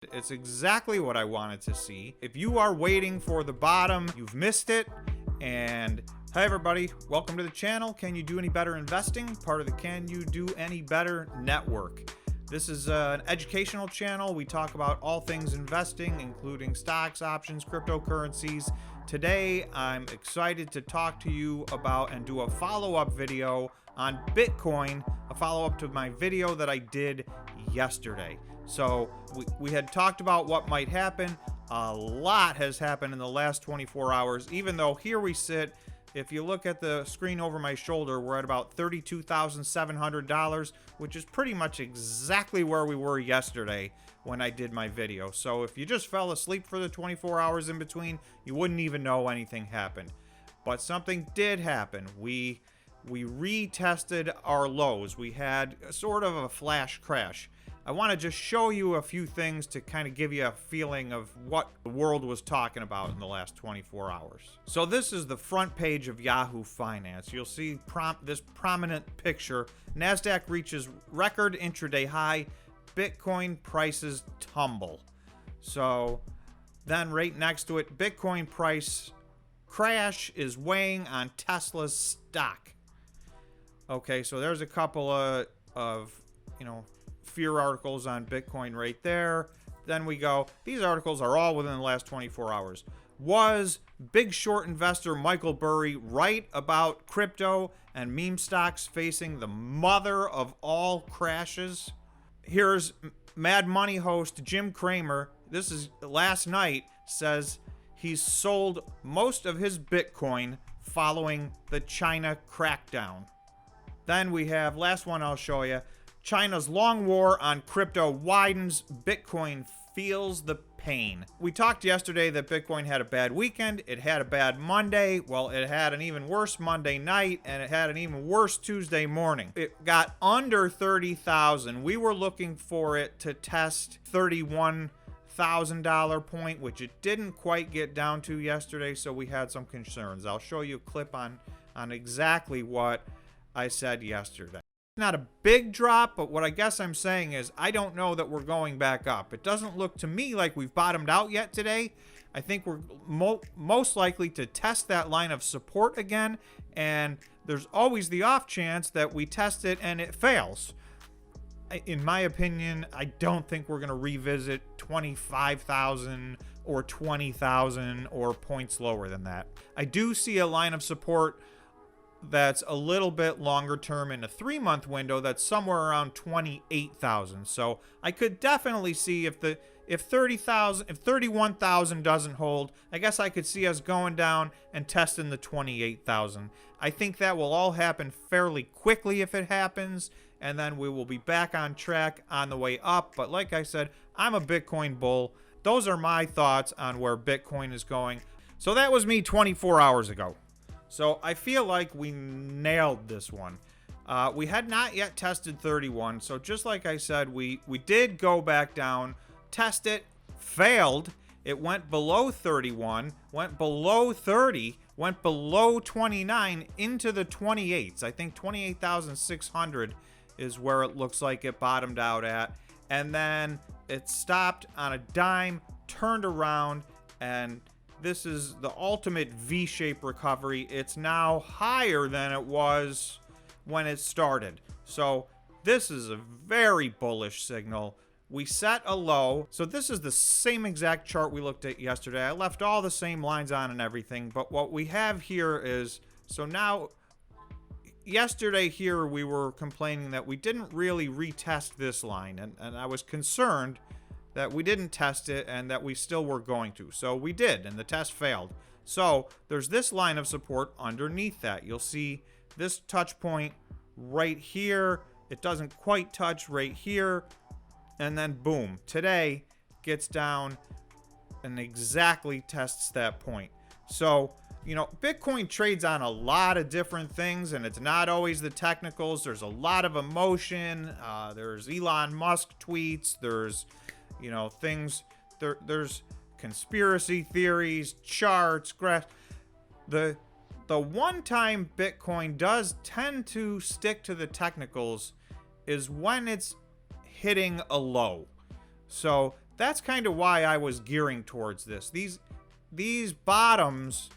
It's exactly what I wanted to see. If you are waiting for the bottom, you've missed it. And hi everybody, welcome to the channel. Can you do any better investing? Part of the Can You Do Any Better network. This is an educational channel. We talk about all things investing, including stocks, options, cryptocurrencies. Today, I'm excited to talk to you about and do a follow-up video on Bitcoin, a follow-up to my video that I did yesterday. So we had talked about what might happen. A lot has happened in the last 24 hours, even though here we sit. If you look at the screen over my shoulder, we're at about $32,700, which is pretty much exactly where we were yesterday when I did my video. So if you just fell asleep for the 24 hours in between, you wouldn't even know anything happened. But something did happen. We retested our lows. We had sort of a flash crash. I want to just show you a few things to kind of give you a feeling of what the world was talking about in the last 24 hours. So this is the front page of Yahoo Finance. You'll see this prominent picture. NASDAQ reaches record intraday high. Bitcoin prices tumble. So then right next to it, Bitcoin price crash is weighing on Tesla's stock. Okay, so there's a couple of fear articles on Bitcoin right there. Then we go, these articles are all within the last 24 hours. Was big short investor Michael Burry right about crypto and meme stocks facing the mother of all crashes? Here's Mad Money host Jim Cramer. This is last night, says he's sold most of his Bitcoin following the China crackdown. Then we have, last one I'll show you, China's long war on crypto widens. Bitcoin feels the pain. We talked yesterday that Bitcoin had a bad weekend. It had a bad Monday. Well, it had an even worse Monday night, and it had an even worse Tuesday morning. It got under 30,000. We were looking for it to test $31,000 point, which it didn't quite get down to yesterday, so we had some concerns. I'll show you a clip on exactly what I said yesterday. Not a big drop, but what I guess I'm saying is I don't know that we're going back up. It doesn't look to me like we've bottomed out yet today. I think we're most likely to test that line of support again, and there's always the off chance that we test it and it fails. In my opinion, I don't think we're going to revisit 25,000 or 20,000 or points lower than that. I do see a line of support that's a little bit longer term in a 3-month window that's somewhere around 28,000. So I could definitely see if 31,000 doesn't hold, I guess I could see us going down and testing the 28,000. I think that will all happen fairly quickly if it happens, and then we will be back on track on the way up. But like I said, I'm a Bitcoin bull. Those are my thoughts on where Bitcoin is going. So that was me 24 hours ago. So I feel like we nailed this one. We had not yet tested 31. So just like I said, we did go back down, test it, failed. It went below 31, went below 30, went below 29 into the 28s. I think 28,600 is where it looks like it bottomed out at. And then it stopped on a dime, turned around, and this is the ultimate V-shaped recovery. It's now higher than it was when it started. So this is a very bullish signal. We set a low. So this is the same exact chart we looked at yesterday. I left all the same lines on and everything. But what we have here is, so now, yesterday here we were complaining that we didn't really retest this line. And I was concerned that we didn't test it and that we still were going to. So we did, and the test failed. So there's this line of support underneath that. You'll see this touch point right here. It doesn't quite touch right here. And then boom, today gets down and exactly tests that point. So, Bitcoin trades on a lot of different things, and it's not always the technicals. There's a lot of emotion. There's Elon Musk tweets. There's things, there's conspiracy theories, charts, graphs. The one time Bitcoin does tend to stick to the technicals is when it's hitting a low. So that's kind of why I was gearing towards this. These bottoms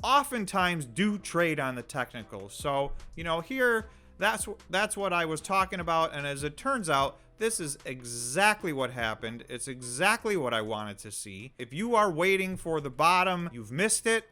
oftentimes do trade on the technicals. So, you know, here, that's what I was talking about. And as it turns out, this is exactly what happened. It's exactly what I wanted to see. If you are waiting for the bottom, you've missed it,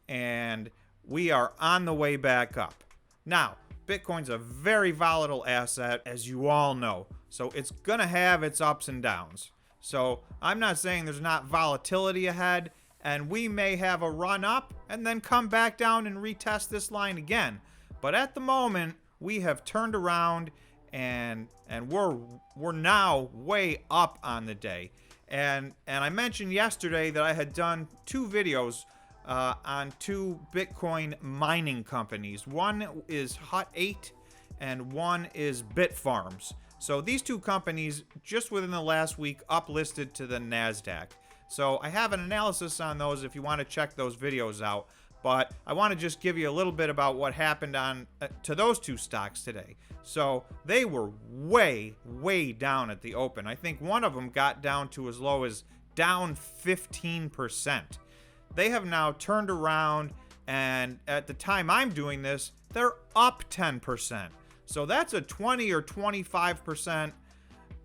and we are on the way back up. Now, Bitcoin's a very volatile asset, as you all know. So it's gonna have its ups and downs. So I'm not saying there's not volatility ahead, and we may have a run up and then come back down and retest this line again. But at the moment, we have turned around and we're now way up on the day. And I mentioned yesterday that I had done 2 videos on 2 Bitcoin mining companies. One is Hut 8 and one is Bitfarms. So these 2 companies just within the last week uplisted to the NASDAQ. So I have an analysis on those if you want to check those videos out. But I want to just give you a little bit about what happened on to those 2 stocks today. So they were way, way down at the open. I think one of them got down to as low as down 15%. They have now turned around, and at the time I'm doing this, they're up 10%. So that's a 20 or 25%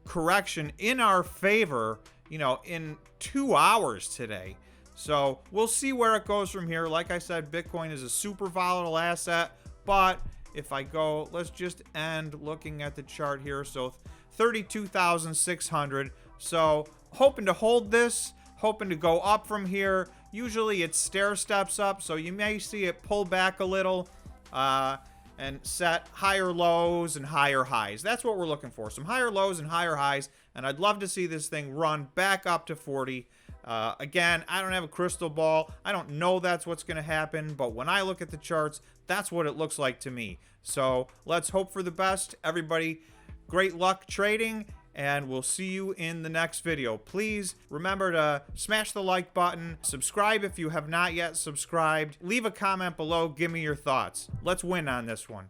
correction in our favor, you know, in 2 hours today. So we'll see where it goes from here. Like I said, Bitcoin is a super volatile asset, but if I go, let's just end looking at the chart here. So 32,600. So hoping to hold this, hoping to go up from here. Usually it stair steps up, so you may see it pull back a little and set higher lows and higher highs. That's what we're looking for, some higher lows and higher highs, and I'd love to see this thing run back up to 40. Again, I don't have a crystal ball. I don't know that's what's going to happen, but when I look at the charts, that's what it looks like to me. So let's hope for the best. Everybody, great luck trading, and we'll see you in the next video. Please remember to smash the like button, subscribe if you have not yet subscribed, leave a comment below, give me your thoughts. Let's win on this one.